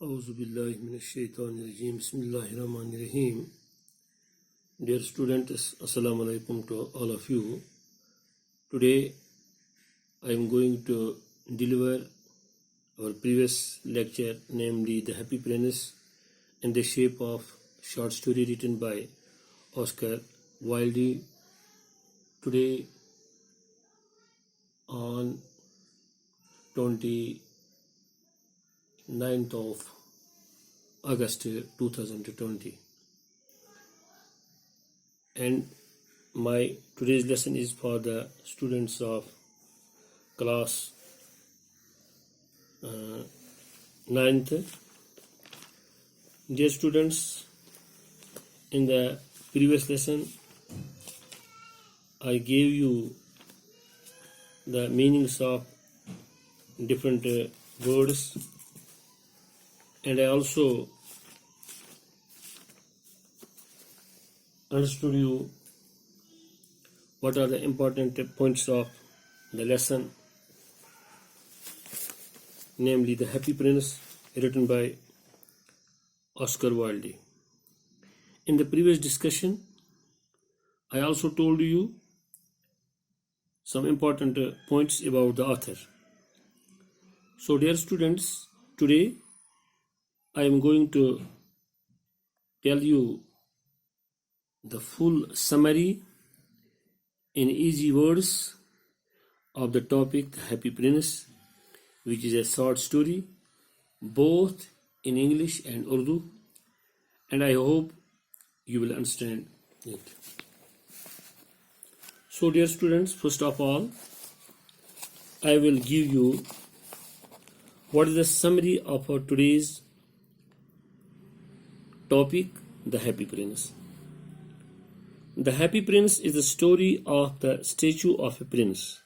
Auzu billahi minashaitanirrajim. Bismillahirrahmanirrahim. Dear students, Assalamu alaikum to all of you. Today I am going to deliver our previous lecture, namely The Happy Prince in the shape of short story written by Oscar Wilde. Today on 29th of August 2020, and my today's lesson is for the students of class 9th. Dear students, in the previous lesson I gave you the meanings of different words, and I also understood you what are the important points of the lesson, namely The Happy Prince, written by Oscar Wilde. In the previous discussion, I also told you some important points about the author. So, dear students, today I am going to tell you the full summary in easy words of the topic The Happy Prince, which is a short story both in English and Urdu, and I hope you will understand it. So, dear students, first of all, I will give you what is the summary of our today's topic, The Happy Prince. The Happy Prince is the story of the statue of a prince.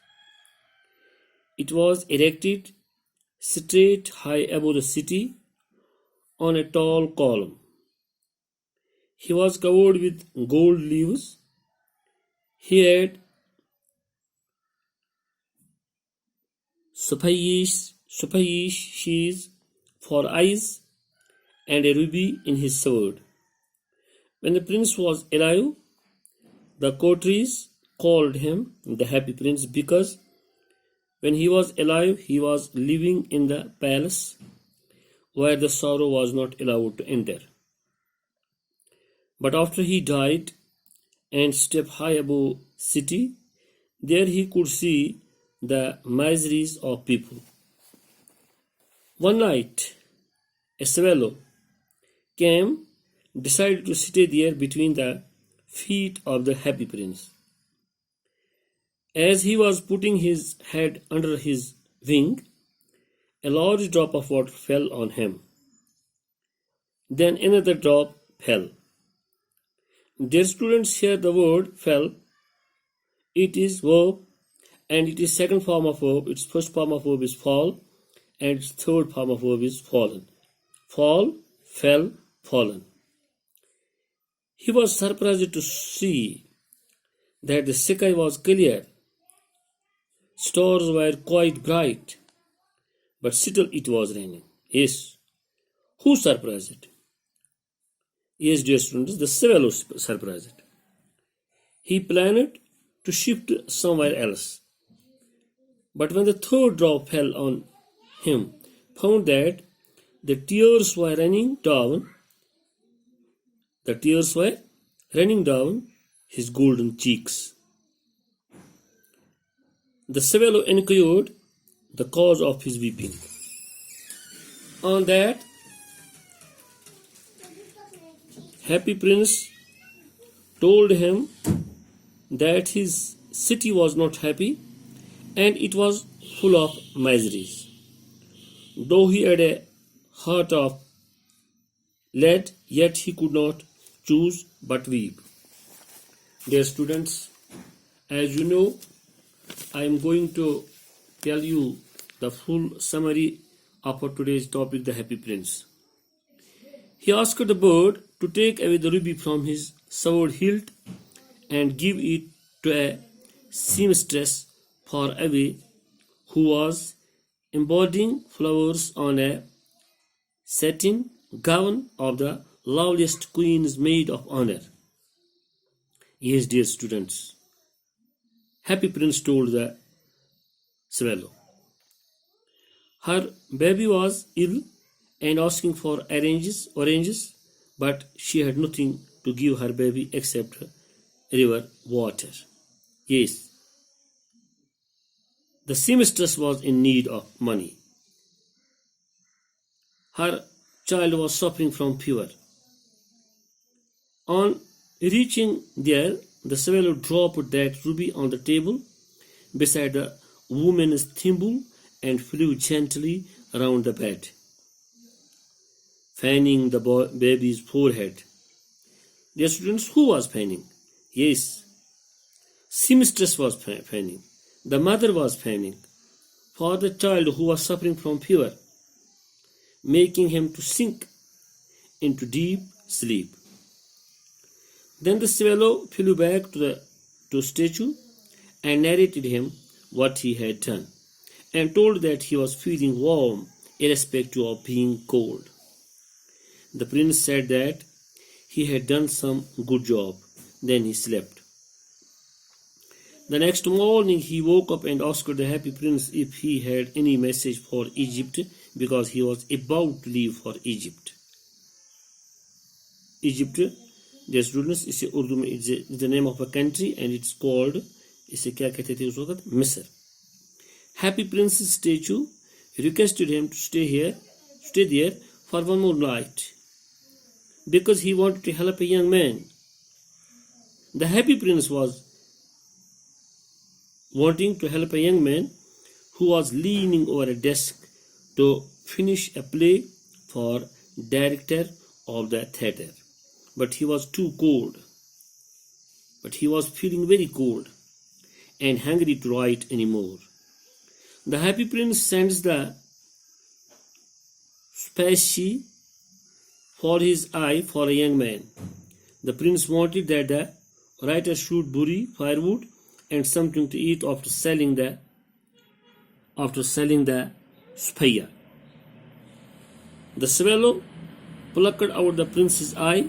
It was erected straight high above the city on a tall column. He was covered with gold leaves. He had sapphires for eyes and a ruby in his sword. When the prince was alive, the courtiers called him the Happy Prince because when he was alive, he was living in the palace where the sorrow was not allowed to enter. But after he died and stepped high above city, there he could see the miseries of people. One night, a swallow came, decided to stay there between the feet of the Happy Prince. As he was putting his head under his wing, a large drop of water fell on him. Then another drop fell. Dear students, here the word fell, it is verb, and it is second form of verb. Its first form of verb is fall, and its third form of verb is fallen. Fall, fell, fallen. He was surprised to see that the sky was clear. Stars were quite bright, but still it was raining. Yes, who surprised? Yes, dear students, the swallow surprised. He planned to shift somewhere else. But when the third drop fell on him, found that the tears were running down his golden cheeks. The swallow inquired the cause of his weeping. On that, Happy Prince told him that his city was not happy and it was full of miseries. Though he had a heart of lead, yet he could not choose but weep. Dear students, as you know, I am going to tell you the full summary of our today's topic, The Happy Prince. He asked the bird to take away the ruby from his sword hilt and give it to a seamstress far away who was embodying flowers on a satin gown of the loveliest queen's maid of honor. Yes, dear students, Happy Prince told the swallow. Her baby was ill and asking for oranges, but she had nothing to give her baby except river water. Yes, the seamstress was in need of money. Her child was suffering from fever. On reaching there, the swallow dropped that ruby on the table beside the woman's thimble and flew gently around the bed, fanning the baby's forehead. Dear students, who was fanning? Yes, seamstress was fanning. The mother was fanning for the child who was suffering from fever, making him to sink into deep sleep. Then the swallow flew back to statue and narrated him what he had done, and told that he was feeling warm irrespective of being cold. The prince said that he had done some good job. Then he slept. The next morning he woke up and asked the happy prince if he had any message for Egypt, because he was about to leave for Egypt. Egypt, dear students, is Urdu में is the name of a country and it's called, इसे क्या कहते थे उस वक्त, मिस्र. Happy Prince's statue requested him to stay there for one more night, because he wanted to help a young man. The Happy Prince was wanting to help a young man who was leaning over a desk to finish a play for director of the theater. But he was too cold. But he was feeling very cold and hungry to write anymore. The Happy Prince sends the specie for his eye for a young man. The prince wanted that the writer should bury firewood and something to eat after selling the spaya. The swallow plucked out the prince's eye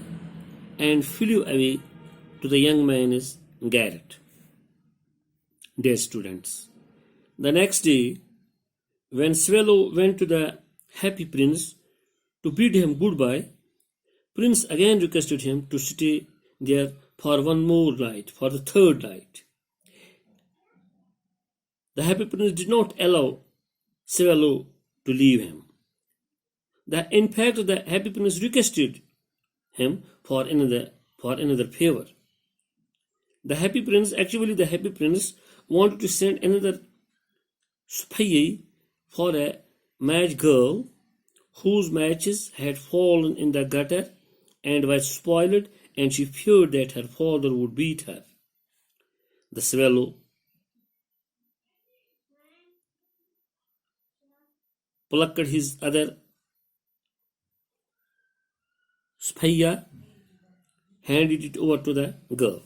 and flew away to the young man's garret. Dear students, the next day, when swallow went to the happy prince to bid him goodbye, prince again requested him to stay there for one more night, for the third night. The happy prince did not allow swallow to leave him. In fact, the happy prince requested him for another favor. The happy prince wanted to send another spy for a match girl whose matches had fallen in the gutter and was spoiled, and she feared that her father would beat her. The swallow plucked his other spaya, handed it over to the girl.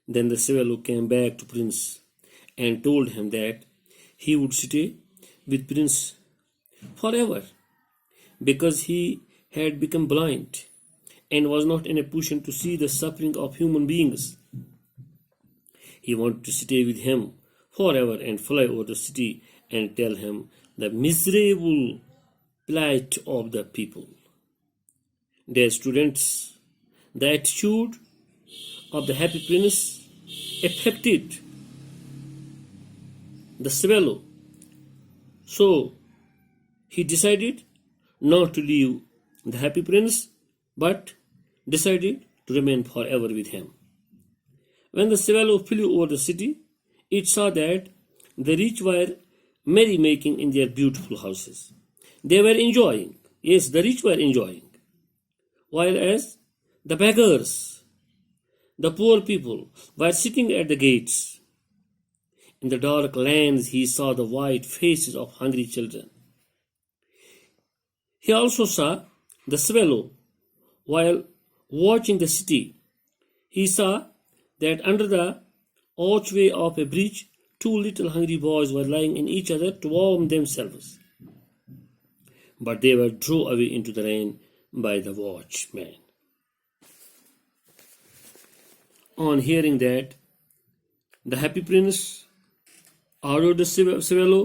Then the swallow came back to Prince and told him that he would stay with Prince forever, because he had become blind and was not in a position to see the suffering of human beings. He wanted to stay with him forever and fly over the city and tell him the miserable plight of the people. Dear students, the attitude of the happy prince affected the swallow. So he decided not to leave the happy prince, but decided to remain forever with him. When the swallow flew over the city, it saw that the rich were merrymaking in their beautiful houses. They were enjoying. Yes, the rich were enjoying. While as the beggars, the poor people, were sitting at the gates. In the dark lanes he saw the white faces of hungry children. He also saw the swallow. While watching the city, he saw that under the archway of a bridge, two little hungry boys were lying in each other to warm themselves. but they were drawn away into the rain by the watchman. On hearing that, the happy prince ordered the swallow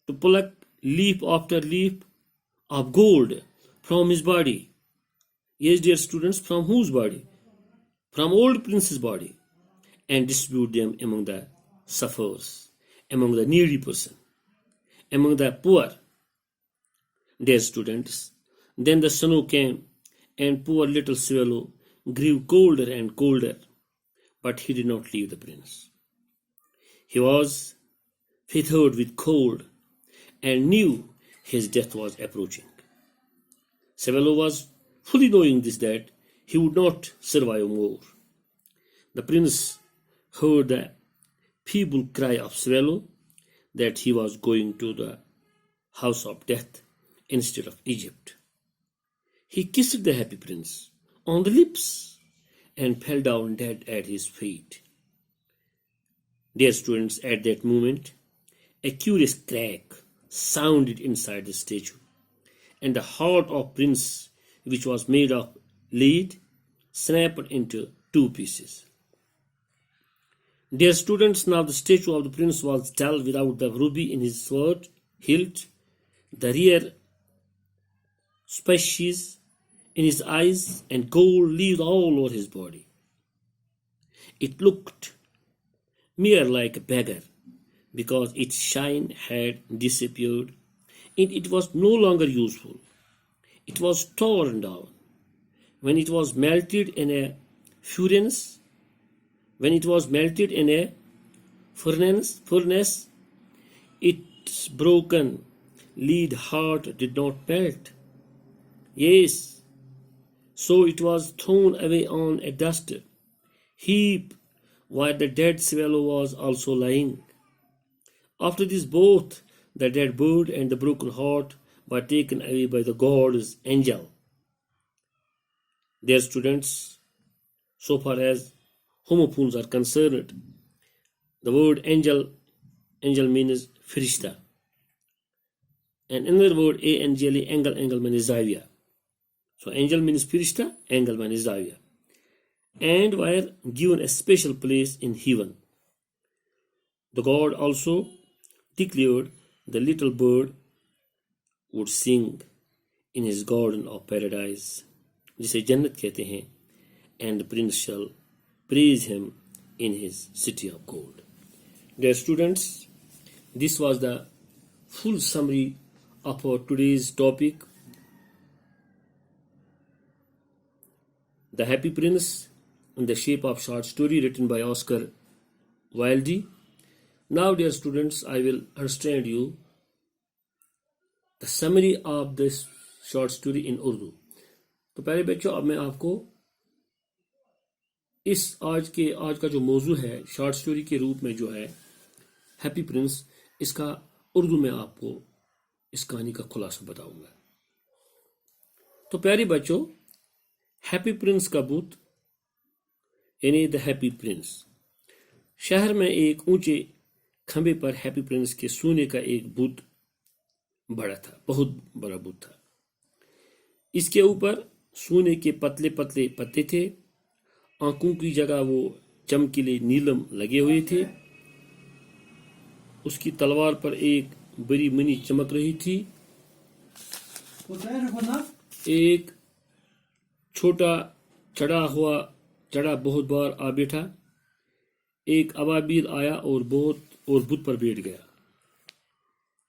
to pluck leaf after leaf of gold from his body. Yes, dear students, from whose body? From old prince's body, and distribute them among the sufferers, among the needy person, among the poor. Dear students, then the snow came, and poor little swallow grew colder and colder, but he did not leave the prince. He was feathered with cold and knew his death was approaching. Swallow was fully knowing this, that he would not survive more. The prince heard the feeble cry of Swallow that he was going to the house of death instead of Egypt. He kissed the happy prince on the lips and fell down dead at his feet. Dear students, at that moment, a curious crack sounded inside the statue, and the heart of prince, which was made of lead, snapped into two pieces. Dear students, now the statue of the prince was dull without the ruby in his sword hilt, the rare species in his eyes, and gold leaves all over his body. It looked mere like a beggar, because its shine had disappeared, and it was no longer useful. It was torn down. When it was melted in a furnace, its broken lead heart did not melt. Yes, so it was thrown away on a dust heap where the dead swallow was also lying. After this, both the dead bird and the broken heart were taken away by the God's angel. Dear students, so far as homophones are concerned, the word angel means firishta. And another word, angel means zavia. So angel means firishta, angel means zavia. And were given a special place in heaven. The God also declared the little bird would sing in his garden of paradise, जिसे जन्नत कहते हैं, and the prince shall praise him in his city of gold. Dear students, this was the full summary of our today's topic, The Happy Prince, in the shape of short story written by Oscar Wilde. Now, dear students, I will understand you the summary of this short story in Urdu. तो पहले बच्चों, अब मैं आपको इस आज का जो मौजू है शॉर्ट स्टोरी के रूप में जो है हैप्पी प्रिंस, इसका उर्दू में आपको इस कहानी का खुलासा बताऊंगा। तो प्यारे बच्चों, हैप्पी प्रिंस का बुत यानी द हैप्पी प्रिंस, शहर में एक ऊंचे खंबे पर हैप्पी प्रिंस के सोने का एक बुत बड़ा था, बहुत बड़ा बुत था। इसके ऊपर सोने के पतले पतले पत्ते थे, आंखों की जगह वो चमकीले नीलम लगे हुए थे। उसकी तलवार पर एक बड़ी मणि चमक रही थी। एक छोटा चढ़ा बहुत बार आ बैठा। एक अबाबील आया और बुत पर बैठ गया।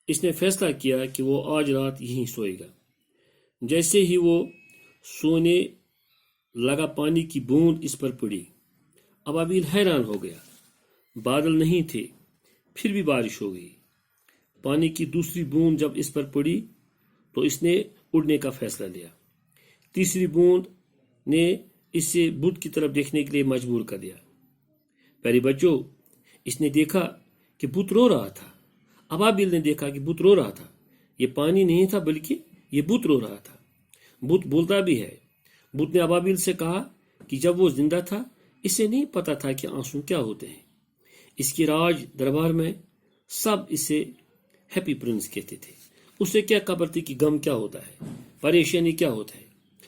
इसने फैसला किया कि वो आज रात यहीं सोएगा। जैसे ही वो सोने लगा, पानी की बूंद इस पर पड़ी। अबाबील हैरान हो गया। बादल नहीं थे, फिर भी बारिश हो गई। पानी की दूसरी बूंद जब इस पर पड़ी तो इसने उड़ने का फैसला लिया। तीसरी बूंद ने इसे बुत की तरफ देखने के लिए मजबूर कर दिया। प्यारे बच्चों, इसने देखा कि बुत रो रहा था। अबाबील ने देखा कि बुत रो रहा था। ये पानी नहीं था, बल्कि ये बुत रो रहा था। बुत बोलता भी है। बुत ने अबाबील से कहा कि जब वो जिंदा था, इसे नहीं पता था कि आंसू क्या होते हैं। इसके राज दरबार में सब इसे हैप्पी प्रिंस कहते थे। اسے کیا خبر تھی کہ غم کیا ہوتا ہے، پریشانی کیا ہوتا ہے،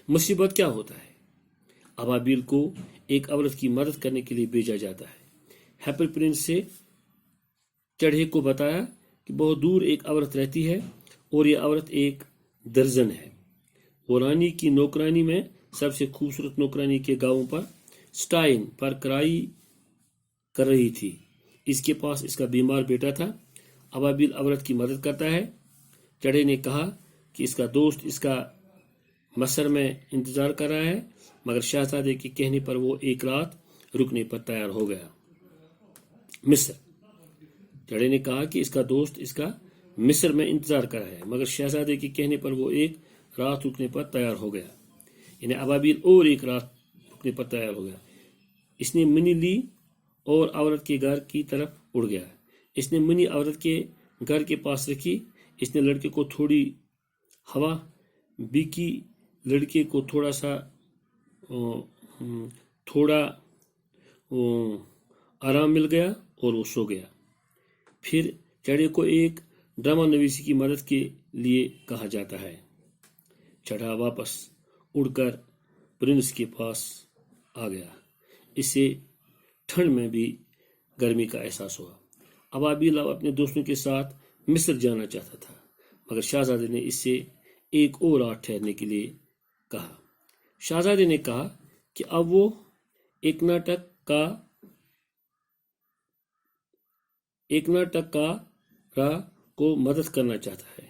مصیبت کیا ہوتا ہے۔ ابابیل کو ایک عورت کی مدد کرنے کے لیے بھیجا جاتا ہے۔ ہیپی پرنس سے چڑھے کو بتایا کہ بہت دور ایک عورت رہتی ہے اور یہ عورت ایک درزن ہے۔ وہ رانی کی نوکرانی میں سب سے خوبصورت نوکرانی کے گاؤں پر سٹائن پر کرائی کر رہی تھی۔ اس کے پاس اس کا بیمار بیٹا تھا۔ ابابیل عورت کی مدد کرتا ہے۔ چڑھے نے کہا کہ اس کا دوست اس کا مصر میں انتظار کر رہا ہے، مگر شہزادے کے کہنے پر وہ ایک رات رکنے پر تیار ہو گیا۔ مصر۔ چڑھے نے کہا کہ اس کا دوست اس کا مصر میں انتظار کر رہا ہے، مگر شہزادے کے کہنے پر وہ ایک رات رکنے پر تیار ہو گیا۔ یعنی ابابیل اور ایک رات رکنے پر تیار ہو گیا۔ اس نے منی لی اور عورت کے گھر کی طرف اڑ گیا۔ اس نے منی عورت کے گھر کے پاس رکھی۔ اس نے لڑکے کو تھوڑی ہوا بھی کی، لڑکے کو تھوڑا آرام مل گیا اور وہ سو گیا۔ پھر چڑھے کو ایک ڈرامہ نویسی کی مدد کے لیے کہا جاتا ہے۔ چڑھا واپس اڑ کر پرنس کے پاس آ گیا۔ اسے ٹھنڈ میں بھی گرمی کا احساس ہوا۔ ابابیل اب اپنے دوستوں کے ساتھ مصر جانا چاہتا تھا، مگر شہزادے نے اس سے ایک اور رات ٹھہرنے کے لیے کہا۔ شہزادے نے کہا کہ اب وہ ایک ناٹک کارہ کو مدد کرنا چاہتا ہے۔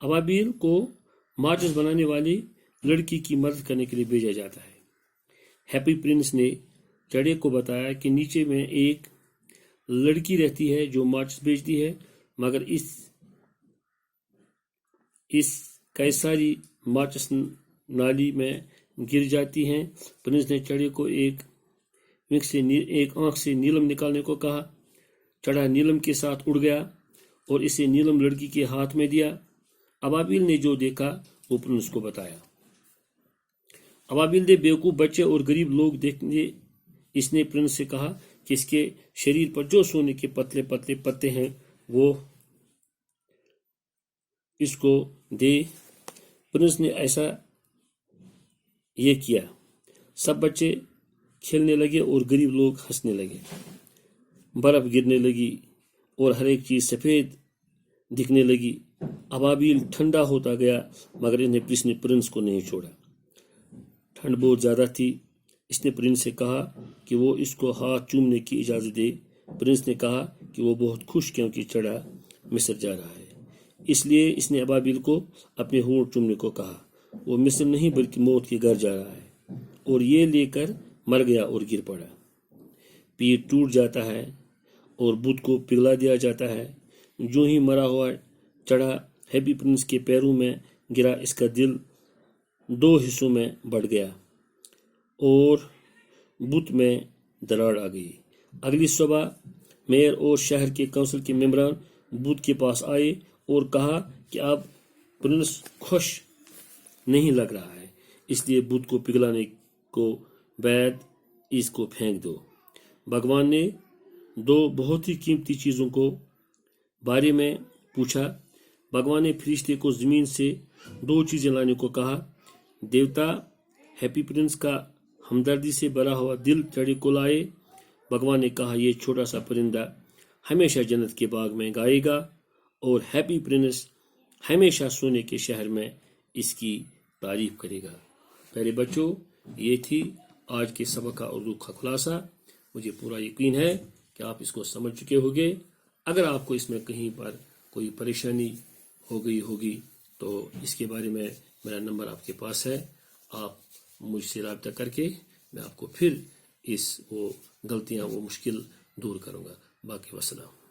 ابابیل کو ماچس بنانے والی لڑکی کی مدد کرنے کے لیے بھیجا جاتا ہے۔ ہیپی پرنس نے چڑھے کو بتایا کہ نیچے میں ایک لڑکی رہتی ہے جو ماچس بیچتی ہے، مگر اس کئی ساری ماچس نالی میں گر جاتی ہیں۔ پرنس نے چڑھے کو ایک آنکھ سے نیلم نکالنے کو کہا۔ چڑھا نیلم کے ساتھ اڑ گیا اور اسے نیلم لڑکی کے ہاتھ میں دیا۔ ابابیل نے جو دیکھا وہ پرنس کو بتایا۔ ابابیل نے بیوقوف بچے اور غریب لوگ دیکھنے۔ اس نے پرنس سے کہا کہ اس کے شریر پر جو سونے کے پتلے پتلے پتے ہیں وہ اس کو دے۔ پرنس نے ایسا یہ کیا۔ سب بچے کھیلنے لگے اور غریب لوگ ہنسنے لگے۔ برف گرنے لگی اور ہر ایک چیز سفید دکھنے لگی۔ ابابیل ٹھنڈا ہوتا گیا، مگر انہیں پرنس کو نہیں چھوڑا۔ ٹھنڈ بہت زیادہ تھی۔ اس نے پرنس سے کہا کہ وہ اس کو ہاتھ چومنے کی اجازت دے۔ پرنس نے کہا کہ وہ بہت خوش کیونکہ چڑھا مصر جا رہا ہے، اس لیے اس نے ابابیل کو اپنے ہونٹ چومنے کو کہا۔ وہ مصر نہیں بلکہ موت کے گھر جا رہا ہے، اور یہ لے کر مر گیا اور گر پڑا۔ پیر ٹوٹ جاتا ہے اور بت کو پگھلا دیا جاتا ہے۔ جو ہی مرا ہوا چڑھا ہیپی پرنس کے پیروں میں گرا، اس کا دل 2 حصوں میں بٹ گیا اور بت میں دراڑ آ گئی۔ اگلی صبح میئر اور شہر کے کونسل کے ممبران بت کے پاس آئے اور کہا کہ اب پرنس خوش نہیں لگ رہا ہے، اس لیے بت کو پگھلانے کو بعد اس کو پھینک دو۔ بھگوان نے 2 بہت ہی قیمتی چیزوں کو بارے میں پوچھا۔ بھگوان نے فرشتے کو زمین سے 2 چیزیں لانے کو کہا۔ دیوتا ہیپی پرنس کا ہمدردی سے بھرا ہوا دل چڑھے کو لائے۔ بھگوان نے کہا یہ چھوٹا سا پرندہ ہمیشہ جنت کے باغ میں گائے گا اور ہیپی پرنس ہمیشہ سونے کے شہر میں اس کی تعریف کرے گا۔ پیارے بچوں، یہ تھی آج کے سبق کا اردو کا خلاصہ۔ مجھے پورا یقین ہے کہ آپ اس کو سمجھ چکے ہوگے۔ اگر آپ کو اس میں کہیں پر کوئی پریشانی ہو گئی ہوگی تو اس کے بارے میں میرا نمبر آپ کے پاس ہے۔ آپ مجھ سے رابطہ کر کے میں آپ کو پھر وہ غلطیاں وہ مشکل دور کروں گا۔ باقی وسلام۔